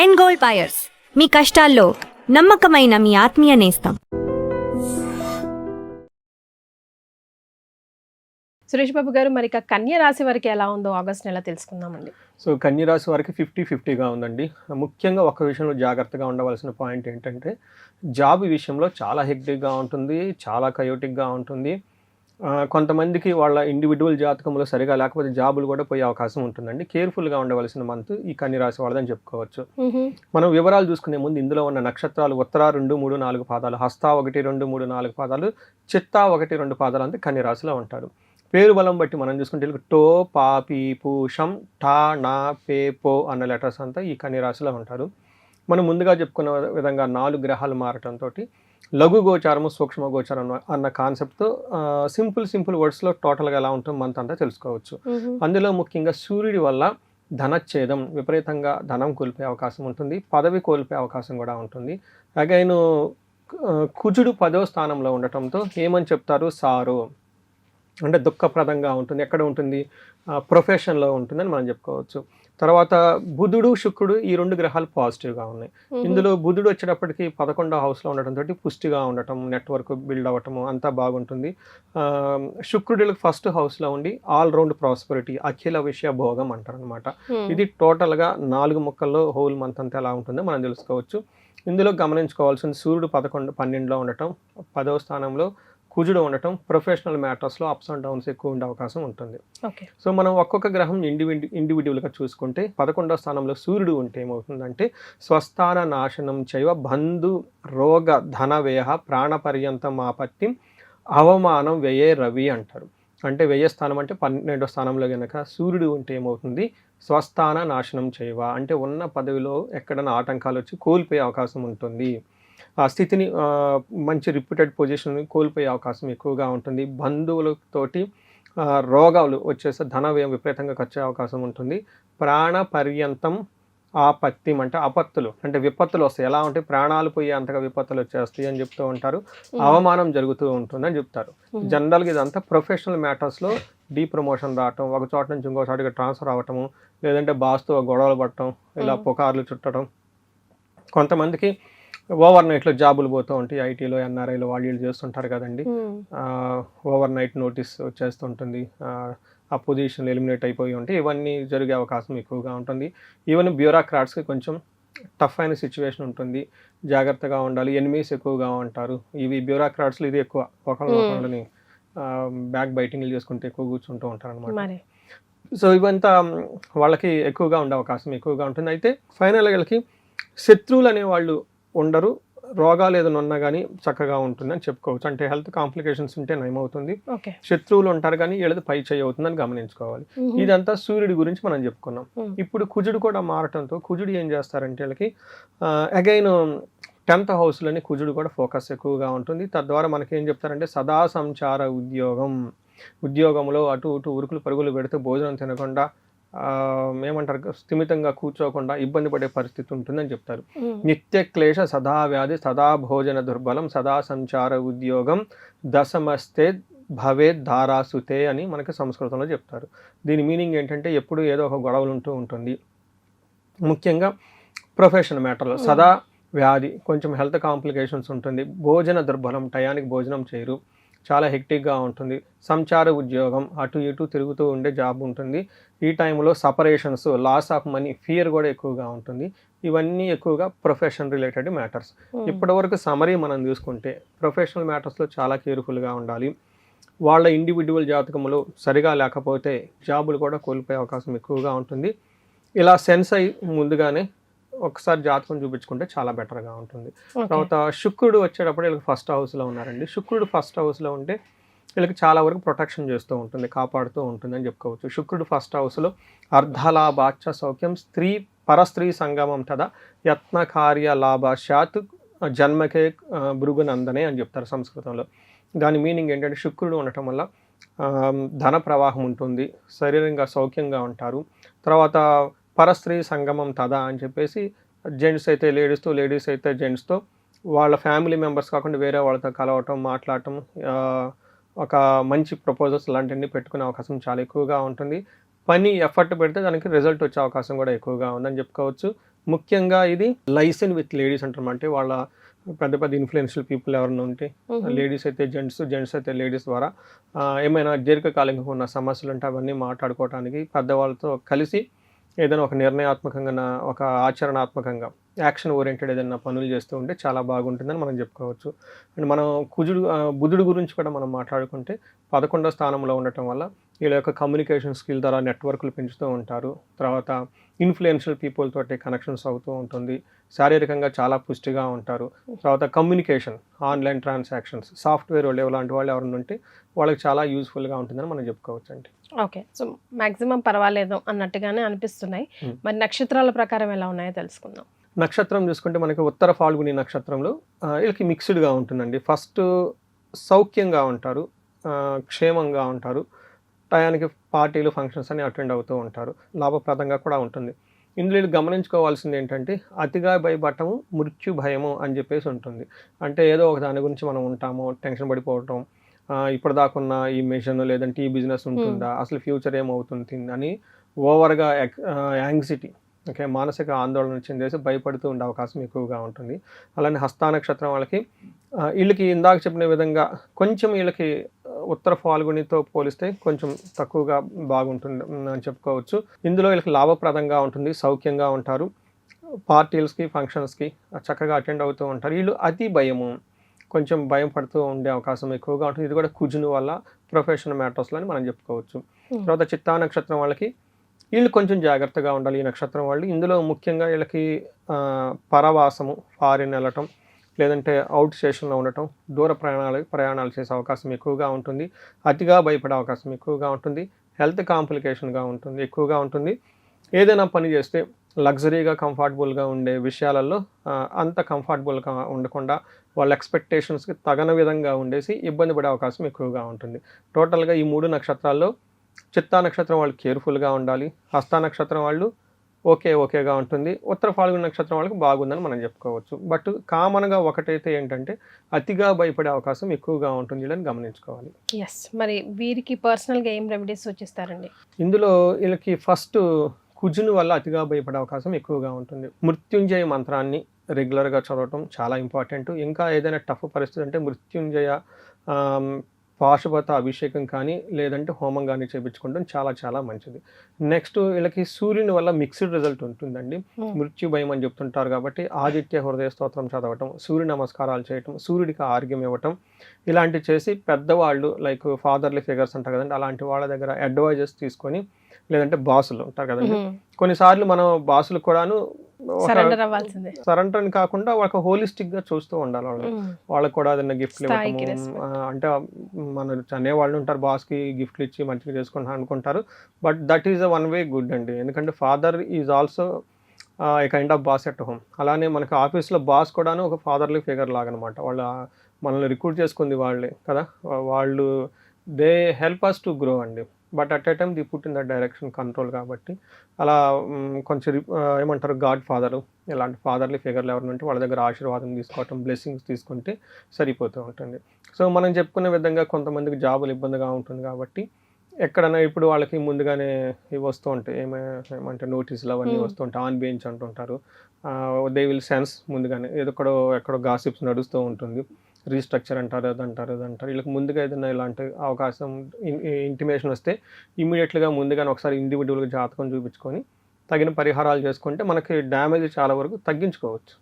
End gold buyers, మీ కష్టాల్లో నమ్మకమైన మీ ఆత్మీయ నేస్తం. సురేష్ బాబు గారు, మరి ఇక కన్య రాశి వారికి ఎలా ఉందో ఆగస్ట్ నెల తెలుసుకుందామండి. సో కన్య రాశి వారికి 50-50గా ఉందండి. ముఖ్యంగా ఒక విషయంలో జాగ్రత్తగా ఉండవలసిన పాయింట్ ఏంటంటే, జాబ్ విషయంలో చాలా హెక్టిక్గా ఉంటుంది, చాలా కయోటిక్గా ఉంటుంది. కొంతమందికి వాళ్ళ ఇండివిజువల్ జాతకంలో సరిగా లేకపోతే జాబులు కూడా పోయే అవకాశం ఉంటుందండి. కేర్ఫుల్గా ఉండవలసిన మంత్ ఈ కన్య రాశి వాళ్ళదని చెప్పుకోవచ్చు. మనం వివరాలు చూసుకునే ముందు ఇందులో ఉన్న నక్షత్రాలు ఉత్తర 2, 3, 4 పాదాలు, హస్త 1, 2, 3, 4 పాదాలు, చిత్త 1, 2 పాదాలు అంతా కన్య రాశిలో ఉంటారు. పేరు బలం బట్టి మనం చూసుకుంటే టో, పా, పీ, పూ, షం, టా, నా, పే, పో అన్న లెటర్స్ అంతా ఈ కన్య రాశిలో ఉంటారు. మనం ముందుగా చెప్పుకున్న విధంగా 4 గ్రహాలు మారటంతో లఘు గోచారము, సూక్ష్మ గోచారం అన్న కాన్సెప్ట్తో సింపుల్ వర్డ్స్లో టోటల్గా ఎలా ఉంటుంది మంత్ అంతా తెలుసుకోవచ్చు. అందులో ముఖ్యంగా సూర్యుడి వల్ల ధనచ్ఛేదం, విపరీతంగా ధనం కోల్పోయే అవకాశం ఉంటుంది, పదవి కోల్పోయే అవకాశం కూడా ఉంటుంది. అగైన్ కుజుడు 10వ స్థానంలో ఉండటంతో ఏమని చెప్తారు, సారో అంటే దుఃఖప్రదంగా ఉంటుంది. ఎక్కడ ఉంటుంది, ప్రొఫెషన్లో ఉంటుందని మనం చెప్పుకోవచ్చు. తర్వాత బుధుడు, శుక్రుడు ఈ 2 గ్రహాలు పాజిటివ్గా ఉన్నాయి. ఇందులో బుధుడు వచ్చేటప్పటికి 11వ హౌస్లో ఉండటంతో పుష్టిగా ఉండటం, నెట్వర్క్ బిల్డ్ అవ్వటము అంతా బాగుంటుంది. శుక్రుడికి 1st హౌస్లో ఉండి ఆల్రౌండ్ ప్రాస్పరిటీ, అఖిల విషయ భోగం అంటారు అనమాట. ఇది టోటల్గా 4 ముక్కల్లో హోల్ మంత్ అంతా ఎలా ఉంటుందో మనం తెలుసుకోవచ్చు. ఇందులో గమనించుకోవాల్సింది సూర్యుడు 12లో ఉండటం, 10వ స్థానంలో కుజుడు ఉండటం, ప్రొఫెషనల్ మ్యాటర్స్లో అప్స్ అండ్ డౌన్స్ ఎక్కువ ఉండే అవకాశం ఉంటుంది. సో మనం ఒక్కొక్క గ్రహం ఇండివిజువల్గా చూసుకుంటే 11వ స్థానంలో సూర్యుడు ఉంటే ఏమవుతుందంటే, స్వస్థాన నాశనం చైవ బంధు రోగ ధన వ్యయ ప్రాణపర్యంతం ఆపత్తి అవమానం వ్యయే రవి అంటారు. అంటే వ్యయ స్థానం అంటే 12వ స్థానంలో కనుక సూర్యుడు ఉంటే ఏమవుతుంది, స్వస్థాన నాశనం చైవ అంటే ఉన్న పదవిలో ఎక్కడైనా ఆటంకాలు వచ్చి కోల్పోయే అవకాశం ఉంటుంది. ఆ స్థితిని మంచి రిప్యూటెడ్ పొజిషన్ కోల్పోయే అవకాశం ఎక్కువగా ఉంటుంది. బంధువులతోటి రోగాలు వచ్చేసి ధన వ్యయం విపరీతంగా ఖర్చు అవకాశం ఉంటుంది. ప్రాణ పర్యంతం ఆపత్తి అంటే ఆపత్తులు అంటే విపత్తులు వస్తాయి. ఎలా ఉంటే ప్రాణాలు పోయే అంతగా విపత్తులు వచ్చేస్తాయి అని చెప్తూ ఉంటారు. అవమానం జరుగుతూ ఉంటుంది అని చెప్తారు. జనరల్గా ఇదంతా ప్రొఫెషనల్ మ్యాటర్స్లో ప్రమోషన్ రావటం, ఒక చోట నుంచి ఇంకో చోటకి ట్రాన్స్ఫర్ అవ్వటము, లేదంటే బాస్తో గొడవలు పడటం, ఇలా పుకార్లు చుట్టడం. కొంతమందికి ఓవర్ నైట్లో జాబులు పోతూ ఉంటాయి. ఐటీలో, ఎన్ఆర్ఐలో వాళ్ళు చేస్తుంటారు కదండి. ఓవర్ నైట్ నోటీస్ వచ్చేస్తుంటుంది, ఆ పొజిషన్లు ఎలిమినేట్ అయిపోయి ఉంటాయి. ఇవన్నీ జరిగే అవకాశం ఎక్కువగా ఉంటుంది. ఈవెన్ బ్యూరోక్రాట్స్కి కొంచెం టఫ్ అయిన సిచ్యువేషన్ ఉంటుంది, జాగ్రత్తగా ఉండాలి. ఎనిమీస్ ఎక్కువగా ఉంటారు. ఇవి బ్యూరోక్రాట్స్లో ఇది ఎక్కువ ఒకళ్ళని బ్యాక్ బైటింగ్లు చేసుకుంటే ఎక్కువ కూర్చుంటూ ఉంటారు అనమాట. సో ఇవంతా వాళ్ళకి ఎక్కువగా ఉండే అవకాశం ఎక్కువగా ఉంటుంది. అయితే ఫైనల్గా వీళ్ళకి శత్రువులు అనేవాళ్ళు ఉండరు. రోగాలు ఏదైనా ఉన్నా కానీ చక్కగా ఉంటుందని చెప్పుకోవచ్చు. అంటే హెల్త్ కాంప్లికేషన్స్ ఉంటే నయమవుతుంది. శత్రువులు ఉంటారు కానీ వీళ్ళది పై చేయి అవుతుందని గమనించుకోవాలి. ఇదంతా సూర్యుడి గురించి మనం చెప్పుకున్నాం. ఇప్పుడు కుజుడు కూడా మారటంతో కుజుడు ఏం చేస్తారంటే వీళ్ళకి అగైన్ 10th హౌస్లోని కుజుడు కూడా ఫోకస్ ఎక్కువగా ఉంటుంది. తద్వారా మనకి ఏం చెప్తారంటే సదా సంచార ఉద్యోగంలో అటు ఇటు ఉరుకులు పరుగులు పెడితే భోజనం తినకుండా ఏమంటారు స్థిమితంగా కూర్చోకుండా ఇబ్బంది పడే పరిస్థితి ఉంటుందని చెప్తారు. నిత్య క్లేశ సదా వ్యాధి సదా భోజన దుర్బలం సదా సంచార ఉద్యోగం దశమస్తే భవేద్ ధారాసుతే అని మనకి సంస్కృతంలో చెప్తారు. దీని మీనింగ్ ఏంటంటే ఎప్పుడు ఏదో ఒక గొడవలు ఉంటూ ఉంటుంది. ముఖ్యంగా ప్రొఫెషనల్ మ్యాటర్లో సదా వ్యాధి, కొంచెం హెల్త్ కాంప్లికేషన్స్ ఉంటుంది. భోజన దుర్బలం, టయానికి భోజనం చేయరు, చాలా హెక్టిక్గా ఉంటుంది. సంచార ఉద్యోగం, అటు ఇటు తిరుగుతూ ఉండే జాబ్ ఉంటుంది. ఈ టైంలో separations, loss of money, fear కూడా ఎక్కువగా ఉంటుంది. ఇవన్నీ ఎక్కువగా ప్రొఫెషన్ రిలేటెడ్ మ్యాటర్స్. ఇప్పటివరకు సమరీ మనం చూసుకుంటే ప్రొఫెషనల్ మ్యాటర్స్లో చాలా కేర్ఫుల్గా ఉండాలి. వాళ్ళ ఇండివిజువల్ జాతకంలో సరిగా లేకపోతే జాబులు కూడా కోల్పోయే అవకాశం ఎక్కువగా ఉంటుంది. ఇలా సెన్స్ అయ్యి ముందుగానే ఒకసారి జాతకం చూపించుకుంటే చాలా బెటర్గా ఉంటుంది. తర్వాత శుక్రుడు వచ్చేటప్పుడు వీళ్ళకి 1st హౌస్లో ఉన్నారండి. శుక్రుడు 1st హౌస్లో ఉంటే వీళ్ళకి చాలా వరకు ప్రొటెక్షన్ చేస్తూ ఉంటుంది, కాపాడుతూ ఉంటుంది అని చెప్పుకోవచ్చు. శుక్రుడు 1st హౌస్లో అర్ధలాభాచ సౌఖ్యం పరస్త్రీ సంగమం తదా యత్న కార్య లాభాశాత్ జన్మకే భృగునందనే అని చెప్తారు సంస్కృతంలో. దాని మీనింగ్ ఏంటంటే శుక్రుడు ఉండటం వల్ల ధన ప్రవాహం ఉంటుంది, శరీరంగా సౌఖ్యంగా ఉంటారు. తర్వాత పరస్త్రీ సంగమం తదా అని చెప్పేసి జెంట్స్ అయితే లేడీస్తో, లేడీస్ అయితే జెంట్స్తో, వాళ్ళ ఫ్యామిలీ మెంబర్స్ కాకుండా వేరే వాళ్ళతో కలవటం, మాట్లాడటం, ఒక మంచి ప్రపోజల్స్ లాంటివన్నీ పెట్టుకునే అవకాశం చాలా ఎక్కువగా ఉంటుంది. పని ఎఫర్ట్ పెడితే దానికి రిజల్ట్ వచ్చే అవకాశం కూడా ఎక్కువగా ఉందని చెప్పుకోవచ్చు. ముఖ్యంగా ఇది లైసెన్ విత్ లేడీస్ అంటారు. అంటే వాళ్ళ పెద్ద పెద్ద ఇన్ఫ్లుయెన్షియల్ పీపుల్ ఎవరైనా ఉంటే, లేడీస్ అయితే జెంట్స్ అయితే లేడీస్ ద్వారా ఏమైనా దీర్ఘకాలికంగా ఉన్న సమస్యలు ఉంటే అవన్నీ మాట్లాడుకోవడానికి పెద్దవాళ్ళతో కలిసి ఏదైనా ఒక నిర్ణయాత్మకంగా ఒక ఆచరణాత్మకంగా యాక్షన్ ఓరియంటెడ్ ఏదైనా పనులు చేస్తూ ఉంటే చాలా బాగుంటుందని మనం చెప్పుకోవచ్చు. అండ్ మనం బుధుడు గురించి కూడా మనం మాట్లాడుకుంటే 11వ స్థానంలో ఉండటం వల్ల వీళ్ళ యొక్క కమ్యూనికేషన్ స్కిల్ ద్వారా నెట్వర్క్లు పెంచుతూ ఉంటారు. తర్వాత ఇన్ఫ్లుయెన్షియల్ పీపుల్ తోటి కనెక్షన్స్ అవుతూ ఉంటుంది. శారీరకంగా చాలా పుష్టిగా ఉంటారు. తర్వాత కమ్యూనికేషన్, ఆన్లైన్ ట్రాన్సాక్షన్స్, సాఫ్ట్వేర్ వాళ్ళు ఇలాంటి వాళ్ళు ఎవరైనా ఉంటే వాళ్ళకి చాలా యూస్ఫుల్గా ఉంటుందని మనం చెప్పుకోవచ్చు అండి. ఓకే, సో మాక్సిమం పర్వాలేదు అన్నట్టుగానే అనిపిస్తున్నాయి. మరి నక్షత్రాల ప్రకారం ఎలా ఉన్నాయో తెలుసుకుందాం. నక్షత్రం చూసుకుంటే మనకి ఉత్తర ఫాల్గుని నక్షత్రంలో వీళ్ళకి మిక్స్డ్గా ఉంటుందండి. ఫస్ట్ సౌఖ్యంగా ఉంటారు, క్షేమంగా ఉంటారు, టయానికి పార్టీలు ఫంక్షన్స్ అని అటెండ్ అవుతూ ఉంటారు, లాభప్రదంగా కూడా ఉంటుంది. ఇందులో వీళ్ళు గమనించుకోవాల్సింది ఏంటంటే అతిగా భయపడటము మృత్యు భయము అని చెప్పేసి ఉంటుంది. అంటే ఏదో ఒక దాని గురించి మనం ఉంటాము, టెన్షన్ పడిపోవటం, ఇప్పుడు దాకున్న ఈ మిషన్ లేదంటే ఈ బిజినెస్ ఉంటుందా, అసలు ఫ్యూచర్ ఏమవుతుంది అని ఓవర్గా యాంగ్జైటీ, ఓకే, మానసిక ఆందోళన చెందేసి భయపడుతూ ఉండే అవకాశం ఎక్కువగా ఉంటుంది. అలానే హస్త నక్షత్రం వాళ్ళకి వీళ్ళకి ఇందాక చెప్పిన విధంగా కొంచెం వీళ్ళకి ఉత్తర ఫాల్గునితో పోలిస్తే కొంచెం తక్కువగా బాగుంటుంది అని చెప్పుకోవచ్చు. ఇందులో వీళ్ళకి లాభప్రదంగా ఉంటుంది, సౌఖ్యంగా ఉంటారు, పార్టీస్కి ఫంక్షన్స్కి చక్కగా అటెండ్ అవుతూ ఉంటారు. వీళ్ళు అతి భయము, కొంచెం భయం పడుతూ ఉండే అవకాశం ఎక్కువగా ఉంటుంది. ఇది కూడా కుజుని వల్ల ప్రొఫెషనల్ మ్యాటర్స్లో అని మనం చెప్పుకోవచ్చు. తర్వాత చిత్తా నక్షత్రం వాళ్ళకి వీళ్ళు కొంచెం జాగ్రత్తగా ఉండాలి. ఈ నక్షత్రం వాళ్ళు ఇందులో ముఖ్యంగా వీళ్ళకి పరవాసము, ఫారిన్ వెళ్ళటం, లేదంటే అవుట్ స్టేషన్లో ఉండటం, దూర ప్రయాణాలు చేసే అవకాశం ఎక్కువగా ఉంటుంది. అతిగా భయపడే అవకాశం ఎక్కువగా ఉంటుంది. హెల్త్ కాంప్లికేషన్గా ఉంటుంది, ఎక్కువగా ఉంటుంది. ఏదైనా పని చేస్తే లగ్జరీగా కంఫర్టబుల్గా ఉండే విషయాలలో అంత కంఫర్టబుల్గా ఉండకుండా వాళ్ళ ఎక్స్పెక్టేషన్స్కి తగన విధంగా ఉండేసి ఇబ్బంది పడే అవకాశం ఎక్కువగా ఉంటుంది. టోటల్గా ఈ 3 నక్షత్రాల్లో చిత్తా నక్షత్రం వాళ్ళు కేర్ఫుల్గా ఉండాలి, హస్త నక్షత్రం వాళ్ళు ఓకేగా ఉంటుంది, ఉత్తర ఫాల్గుని నక్షత్రం వాళ్ళకి బాగుందని మనం చెప్పుకోవచ్చు. బట్ కామన్గా ఒకటైతే ఏంటంటే అతిగా భయపడే అవకాశం ఎక్కువగా ఉంటుంది అని గమనించుకోవాలి. ఎస్, మరి వీరికి పర్సనల్గా ఏం రెమెడీస్ సూచిస్తారండి? ఇందులో వీళ్ళకి ఫస్ట్ కుజుని వల్ల అతిగా భయపడే అవకాశం ఎక్కువగా ఉంటుంది. మృత్యుంజయ మంత్రాన్ని రెగ్యులర్గా చదవటం చాలా ఇంపార్టెంట్. ఇంకా ఏదైనా టఫ్ పరిస్థితి అంటే మృత్యుంజయ పాశుపత అభిషేకం కానీ లేదంటే హోమం కానీ చేయించుకోవడం చాలా చాలా మంచిది. నెక్స్ట్ వీళ్ళకి సూర్యుని వల్ల మిక్స్డ్ రిజల్ట్ ఉంటుందండి. మృత్యు భయం అని చెప్తుంటారు కాబట్టి ఆదిత్య హృదయ స్తోత్రం చదవటం, సూర్య నమస్కారాలు చేయటం, సూర్యుడికి ఆర్ఘ్యం ఇవ్వటం, ఇలాంటివి చేసి పెద్దవాళ్ళు లైక్ ఫాదర్లీ ఫిగర్స్ అంటారు కదండి, అలాంటి వాళ్ళ దగ్గర అడ్వైజెస్ తీసుకొని, లేదంటే బాసులు ఉంటారు కదండి, కొన్నిసార్లు మనం బాసులు కూడాను సరెండర్ అని కాకుండా ఒక హోలిస్టిక్ గా చూస్తూ ఉండాలి. వాళ్ళకి కూడా ఏదైనా గిఫ్ట్లు ఇవ్వటము, అంటే మన అనేవాళ్ళు ఉంటారు బాస్ కి గిఫ్ట్లు ఇచ్చి మంచిగా చేసుకుంటా అనుకుంటారు. But that is one way good అండి. ఎందుకంటే father is also a kind of boss at home. అలానే మనకి ఆఫీస్లో బాస్ కూడాను ఒక ఫాదర్లీ ఫిగర్ లాగా అనమాట. వాళ్ళ మనల్ని రిక్రూట్ చేసుకుంది వాళ్ళే కదా, వాళ్ళు they help us to grow అండి. But at a time the put in that direction control. కాబట్టి అలా కొంచెం ఏమంటారు గాడ్ ఫాదరు, ఇలాంటి ఫాదర్లీ ఫిగర్లు ఎవరిని ఉంటే వాళ్ళ దగ్గర ఆశీర్వాదం తీసుకోవటం, బ్లెస్సింగ్స్ తీసుకుంటే సరిపోతూ ఉంటుంది. సో మనం చెప్పుకునే విధంగా కొంతమందికి జాబులు ఇబ్బందిగా ఉంటుంది కాబట్టి ఎక్కడైనా ఇప్పుడు వాళ్ళకి ముందుగానే ఇవి వస్తూ ఉంటాయి, ఏమంటే నోటీసులు అవన్నీ వస్తూ ఉంటాయి, ఆన్ బెంచ్ అంటుంటారు. దే విల్ సెన్స్ ముందుగానే ఎక్కడో గాసిప్స్ నడుస్తూ ఉంటుంది, రీస్ట్రక్చర్ అంటారు, అదంటారు. వీళ్ళకి ముందుగా ఏదైనా ఇలాంటి అవకాశం ఇంటిమేషన్ వస్తే ఇమీడియట్గా ముందుగానే ఒకసారి ఇండివిజువల్గా జాతకం చూపించుకొని తగిన పరిహారాలు చేసుకుంటే మనకి డ్యామేజ్ చాలా వరకు తగ్గించుకోవచ్చు.